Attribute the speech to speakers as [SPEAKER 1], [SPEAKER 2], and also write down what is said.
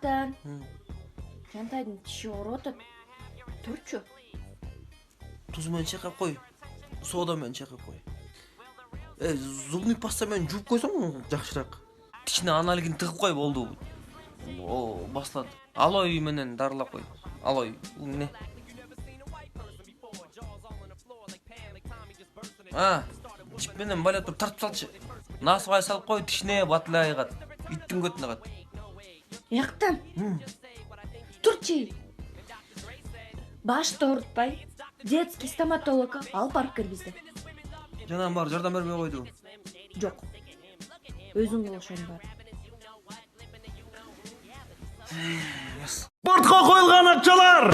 [SPEAKER 1] жактан. Жантайдын тиши ооруп атат. Турчу.
[SPEAKER 2] Туз менен чайкап кой. Сода менен чайкап кой. Зубный паста менен жууп койсоң жакшыраак. Тишине аналигин тыгып кой болду. О, басылат. Алой менен дарылап кой. Алой, бул эмне? Жип менен байлап туруп тартып салчы. Насыбай салып кой, тишине батылай айгат. Иттин көтүнө кат.
[SPEAKER 1] Жактан. Турчу. Башты оорутпай. Детский стоматолог алып барып кел бизде.
[SPEAKER 2] Жанан бар жардам бербей койду.
[SPEAKER 1] Жок. Өзүң кыл ошону бар.
[SPEAKER 3] Спортқа қойылған ақшалар!